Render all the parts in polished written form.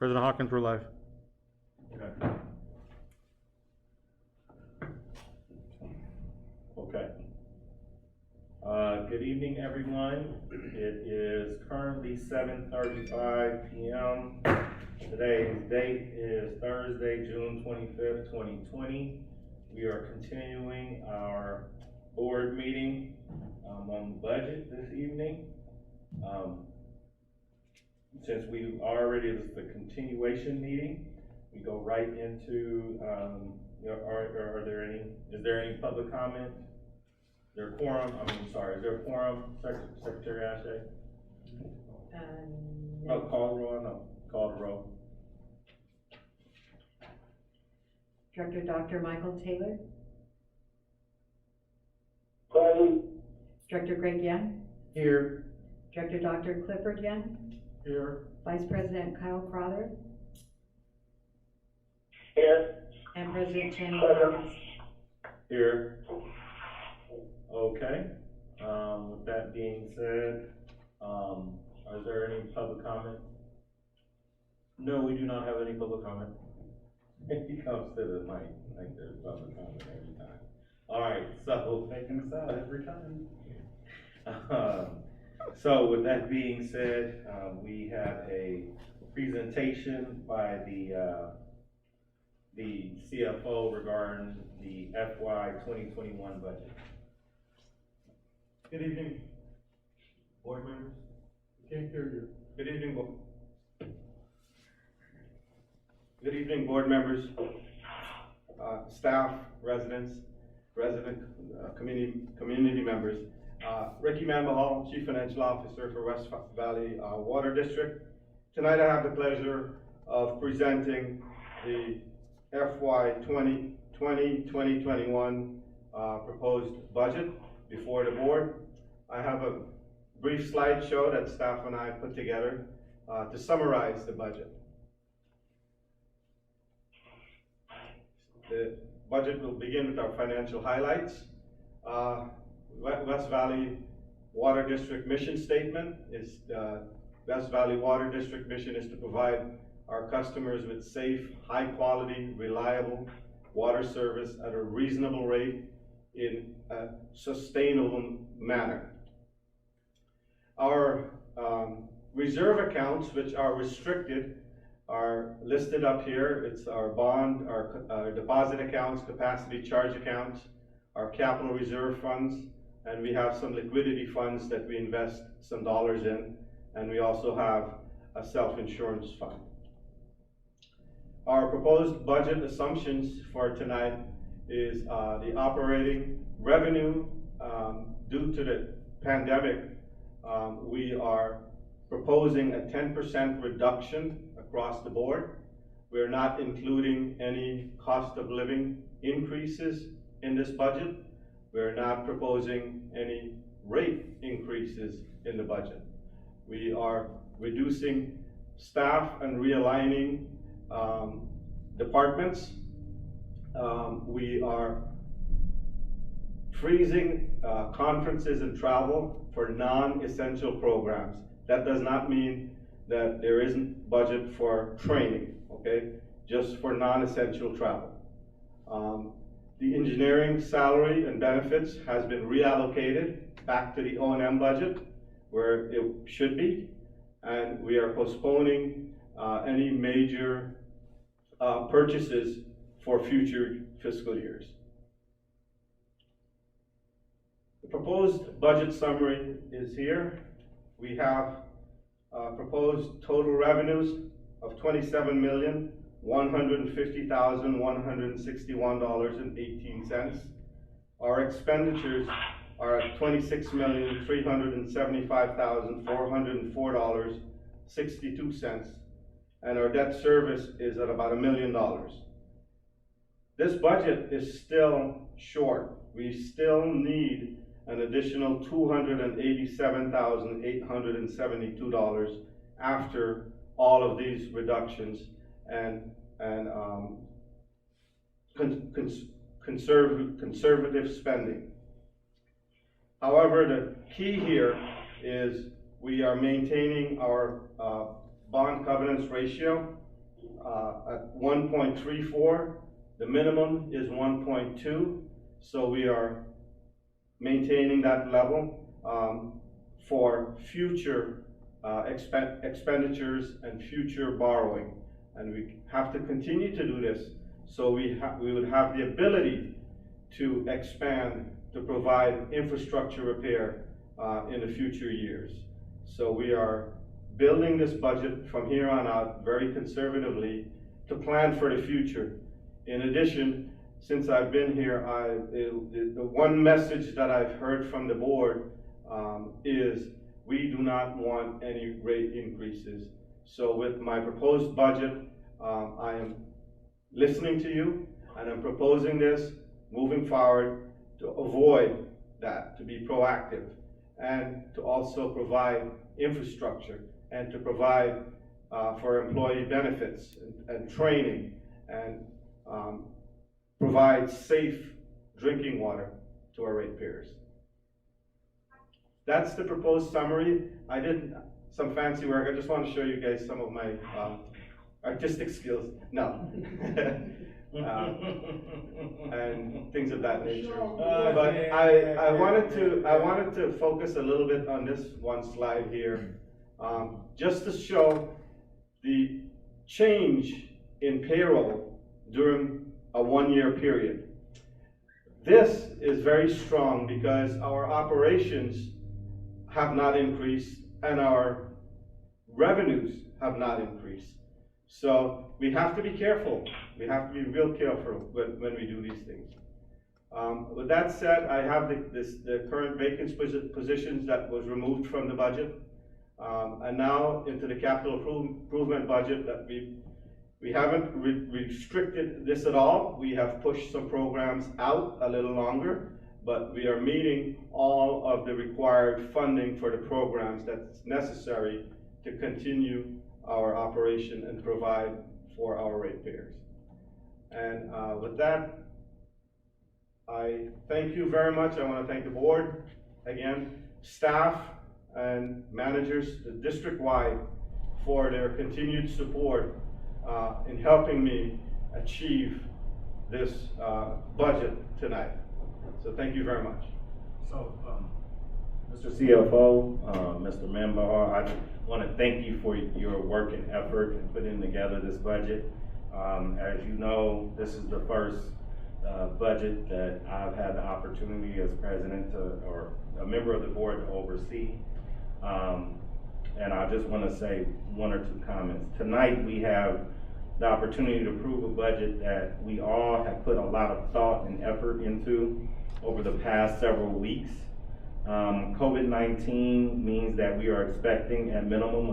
President Hawkins, we're live. Okay. Good evening, everyone. It is currently 7:35 p.m. Today's date is Thursday, June 25th, 2020. We are continuing our board meeting on the budget this evening. Since we already, it was the continuation meeting, we go right into, is there any public comment? Is there a quorum? Is there a quorum, Secretary Ashe? No. Oh, call the roll, no, call the roll. Director Dr. Michael Taylor, Present. Director Greg Young, Here. Director Dr. Clifford Young, Here. Vice President Kyle Crowther, Here. and President Channing Present. Hawkins. Here. Okay, with that being said, is there any public comment? No, we do not have any public comment. He comes to the mic, like there's public comment every time. All right, so taking us out every time. So with that being said, we have a presentation by the CFO regarding the FY 2021 budget. Good evening, board members. We can't hear you. Good evening, board members, staff, residents, community members. Ricky Mambahal, Chief Financial Officer for West Valley Water District. Tonight I have the pleasure of presenting the FY 2020-2021 proposed budget before the board. I have a brief slideshow that staff and I put together to summarize the budget. The budget will begin with our financial highlights. West Valley Water District mission statement is West Valley Water District mission is to provide our customers with safe, high quality, reliable water service at a reasonable rate in a sustainable manner. Our reserve accounts, which are restricted, are listed up here. It's our bond, our deposit accounts, capacity charge accounts, our capital reserve funds, and we have some liquidity funds that we invest some dollars in, and we also have a self-insurance fund. Our proposed budget assumptions for tonight is the operating revenue. Due to the pandemic, we are proposing a 10% reduction across the board. We're not including any cost of living increases in this budget. We're not proposing any rate increases in the budget. We are reducing staff and realigning departments. We are freezing conferences and travel for non-essential programs. That does not mean that there isn't budget for training, okay? Just for non-essential travel. The engineering salary and benefits has been reallocated back to the O&M budget where it should be, and we are postponing any major purchases for future fiscal years. The proposed budget summary is here. We have proposed total revenues of $27,150,161.18. Our expenditures are at $26,375,404.62, and our debt service is at about $1 million. This budget is still short. We still need an additional $287,872 after all of these reductions and conservative spending. However, the key here is we are maintaining our bond covenants ratio at 1.34. The minimum is 1.2, so we are maintaining that level for future expenditures and future borrowing. And we have to continue to do this, so we would have the ability to expand, to provide infrastructure repair in the future years. So we are building this budget from here on out very conservatively to plan for the future. In addition, since I've been here, the one message that I've heard from the board is we do not want any rate increases. So with my proposed budget, I am listening to you, and I'm proposing this moving forward to avoid that, to be proactive, and to also provide infrastructure, and to provide for employee benefits and training, and provide safe drinking water to our ratepayers. That's the proposed summary. I did some fancy work. I just want to show you guys some of my artistic skills. No. And things of that nature. But I wanted to focus a little bit on this one slide here, just to show the change in payroll during a one-year period. This is very strong because our operations have not increased and our revenues have not increased. So we have to be careful. We have to be real careful when we do these things. With that said, I have the current vacant positions that was removed from the budget, and now into the capital improvement budget that we haven't restricted this at all. We have pushed some programs out a little longer, but we are meeting all of the required funding for the programs that's necessary to continue our operation and provide for our ratepayers. And with that, I thank you very much. I want to thank the board, again, staff and managers district-wide for their continued support in helping me achieve this budget tonight. So thank you very much. So, Mr. CFO, Mr. Membahar, I want to thank you for your work and effort in putting together this budget. As you know, this is the first budget that I've had the opportunity as president or a member of the board to oversee. And I just want to say one or two comments. Tonight we have the opportunity to approve a budget that we all have put a lot of thought and effort into over the past several weeks. COVID-19 means that we are expecting at minimum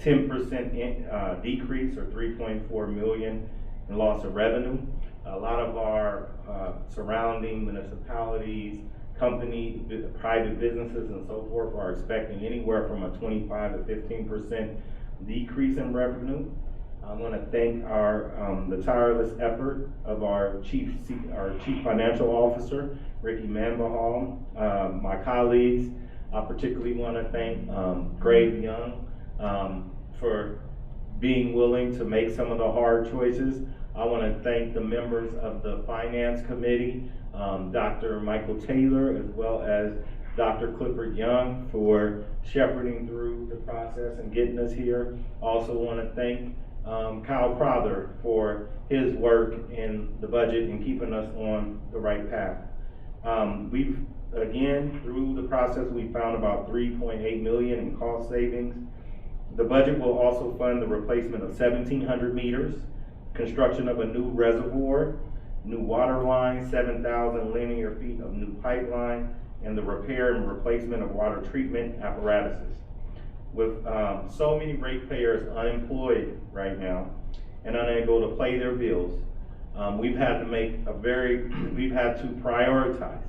a 10% decrease or 3.4 million in loss of revenue. A lot of our surrounding municipalities, companies, private businesses and so forth are expecting anywhere from a 25 to 15% decrease in revenue. I want to thank the tireless effort of our chief financial officer, Ricky Membahar, my colleagues. I particularly want to thank Greg Young for being willing to make some of the hard choices. I want to thank the members of the Finance Committee, Dr. Michael Taylor, as well as Dr. Clifford Young for shepherding through the process and getting us here. Also want to thank Kyle Crowther for his work in the budget and keeping us on the right path. We've, again, through the process, we found about 3.8 million in cost savings. The budget will also fund the replacement of 1,700 meters, construction of a new reservoir, new water line, 7,000 linear feet of new pipeline, and the repair and replacement of water treatment apparatuses. With so many ratepayers unemployed right now and unable to pay their bills, we've had to prioritize.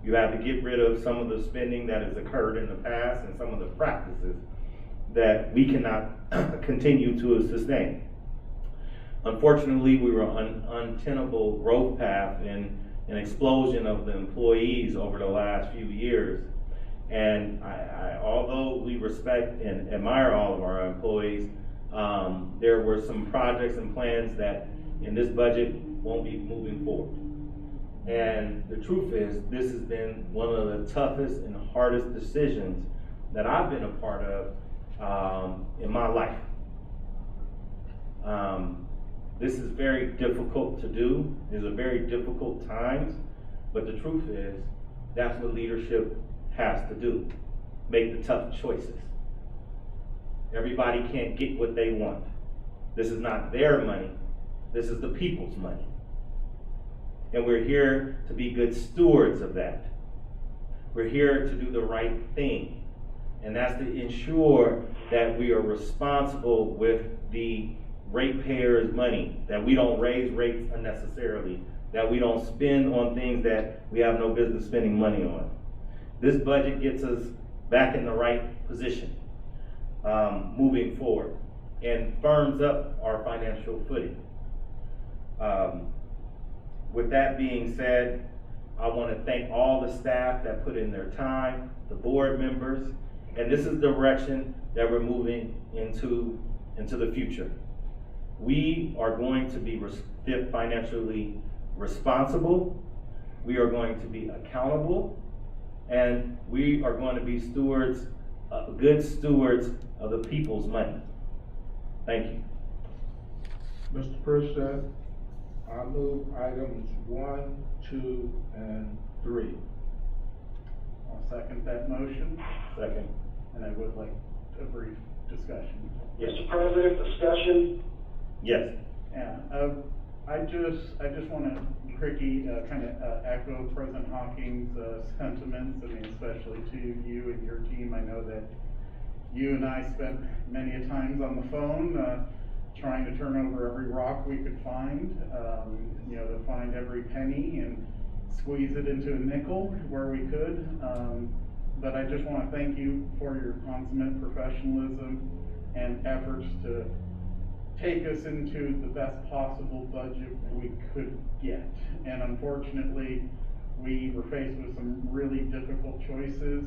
You have to get rid of some of the spending that has occurred in the past and some of the practices that we cannot continue to sustain. Unfortunately, we were on an untenable growth path and an explosion of the employees over the last few years. And although we respect and admire all of our employees, There were some projects and plans that in this budget won't be moving forward. And the truth is, this has been one of the toughest and hardest decisions that I've been a part of in my life. This is very difficult to do. These are very difficult times, but the truth is, that's what leadership has to do. Make the tough choices. Everybody can't get what they want. This is not their money. This is the people's money. And we're here to be good stewards of that. We're here to do the right thing. And that's to ensure that we are responsible with the ratepayers' money, that we don't raise rates unnecessarily, that we don't spend on things that we have no business spending money on. This budget gets us back in the right position moving forward and firms up our financial footing. With that being said, I want to thank all the staff that put in their time, the board members, and this is the direction that we're moving into the future. We are going to be financially responsible, we are going to be accountable, and we are going to be stewards, good stewards of the people's money. Thank you. Mr. President, I move items 1, 2, and 3. I'll second that motion, Second. and I would like a brief discussion. Yes. Mr. President, discussion. Yes. Yeah, I just want to quickly kind of echo President Hawking's sentiments. I mean, especially to you and your team. I know that you and I spent many a times on the phone trying to turn over every rock we could find, to find every penny and squeeze it into a nickel where we could. But I just want to thank you for your consummate professionalism and efforts to take us into the best possible budget we could get. And unfortunately, we were faced with some really difficult choices.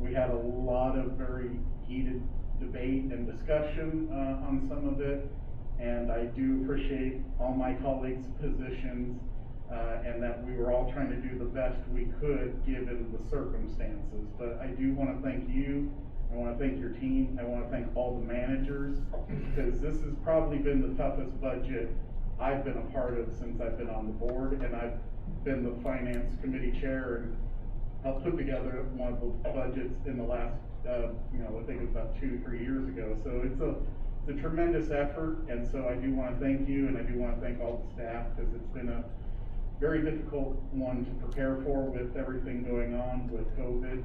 We had a lot of very heated debate and discussion on some of it, and I do appreciate all my colleagues' positions and that we were all trying to do the best we could given the circumstances. But I do want to thank you. I want to thank your team. I want to thank all the managers, because this has probably been the toughest budget I've been a part of since I've been on the board, and I've been the finance committee chair and helped put together one of the budgets in the last, I think it was about 2-3 years ago. So it's a tremendous effort, and so I do want to thank you, and I do want to thank all the staff, because it's been a very difficult one to prepare for with everything going on with COVID.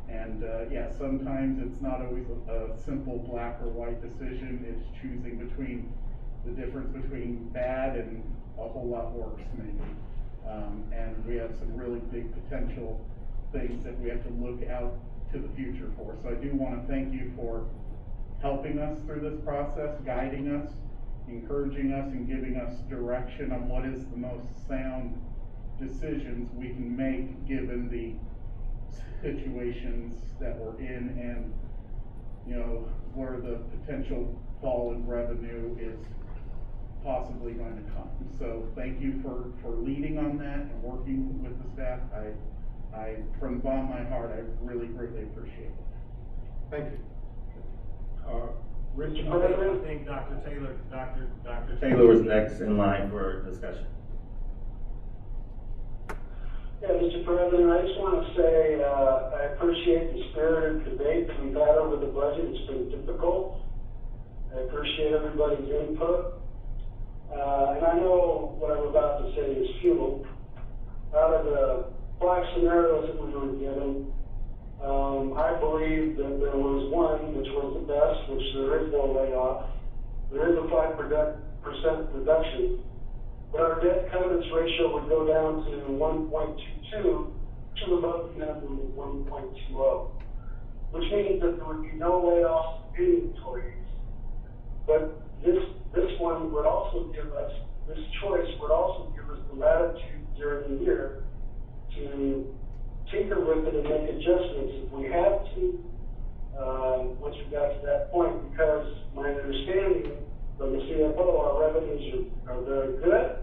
And sometimes it's not always a simple black or white decision. It's choosing between the difference between bad and a whole lot worse, maybe. And we have some really big potential things that we have to look out to the future for. So I do want to thank you for helping us through this process, guiding us, encouraging us, and giving us direction on what is the most sound decisions we can make given the situations that we're in, and where the potential fall in revenue is possibly going to come. So thank you for leading on that and working with the staff. I from the bottom of my heart, I really greatly appreciate it. Thank you. Rich, Mr. President? I think Dr. Taylor was next in line for discussion. Yeah, Mr. President, I just want to say I appreciate the spirited debate that we've had over the budget. It's been difficult. I appreciate everybody's input. And I know what I'm about to say is futile. Out of the 5 scenarios that we were given, I believe that there was one which was the best, which there is no layoff. There is a 5% reduction. But our debt covenants ratio would go down to 1.22 to above the minimum of 1.20, which means that there would be no layoffs of any employees. But this one would also give us, this choice would also give us the latitude during the year to tinker with it and make adjustments if we have to once we got to that point, because my understanding from the CFO, our revenues are very good.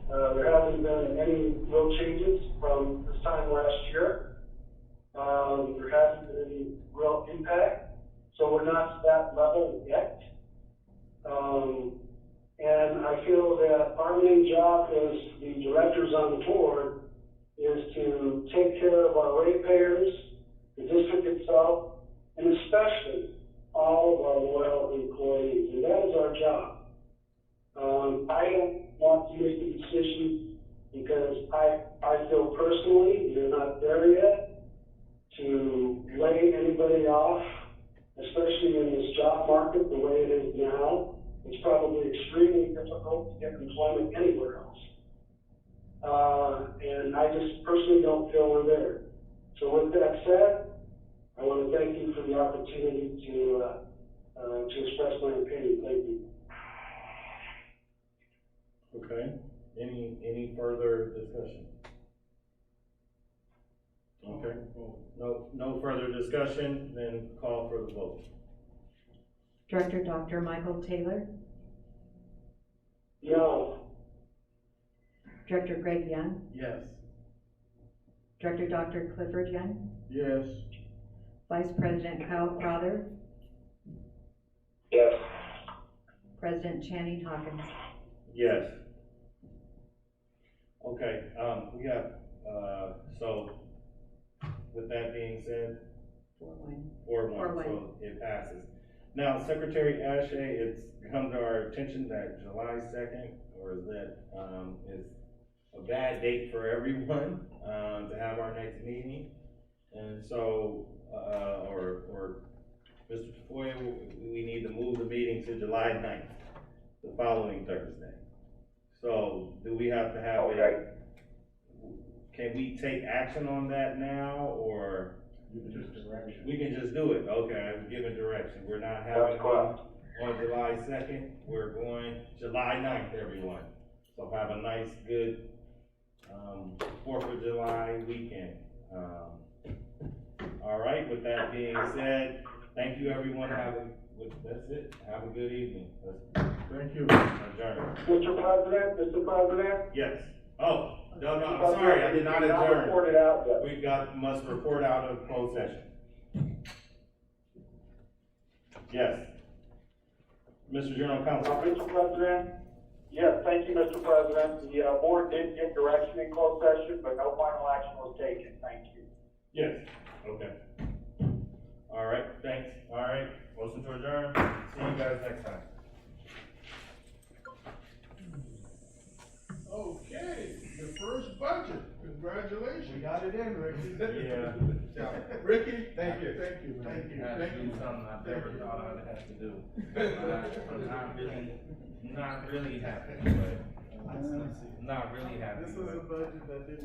There hasn't been any real changes from this time last year. There hasn't been any real impact, so we're not to that level yet. And I feel that our main job as the directors on the board is to take care of our ratepayers, the district itself, and especially all of our loyal employees, and that is our job. I don't want to make a decision because I feel personally we're not there yet to lay anybody off, especially in this job market the way it is now. It's probably extremely difficult to get employment anywhere else. And I just personally don't feel we're there. So with that said, I want to thank you for the opportunity to express my opinion. Thank you. Okay, any further discussion? Okay, no further discussion, then call for the vote. Director Dr. Michael Taylor, No. Director Greg Young, Yes. Director Dr. Clifford Young, Yes. Vice President Kyle Crowther, Yes. President Channing Hawkins. Yes. Okay, we have, so, with that being said, 4-1. 4-1, so it passes. Now, Secretary Ashe, it's come to our attention that July 2nd, or is that, is a bad date for everyone, to have our next meeting. And so, or Mr. Tafoya, we need to move the meeting to July 9th, the following Thursday. So, do we have to have can we take action on that now, or? Just direction. We can just do it, okay, I'm giving direction, we're not having it on July 2nd, we're going July 9th, everyone. So have a nice, good, 4th of July weekend. All right, with that being said, thank you, everyone, that's it, have a good evening. Thank you. Adjourn. Mr. President? Yes, oh, no, I'm sorry, I did not adjourn. Report it out yet. We must report out of closed session. Yes. Mr. General Counsel. Mr. President? Yes, thank you, Mr. President. The board did get direction in closed session, but no final action was taken. Thank you. Yes, okay. All right, thanks. All right, motion to adjourn. See you guys next time. Okay, the first budget, congratulations. We got it in, Ricky. Yeah. Ricky? Thank you. Thank you, man. Thank you. Something I've never thought I'd have to do. I'm not really happy, but not really happy. This was a budget that didn't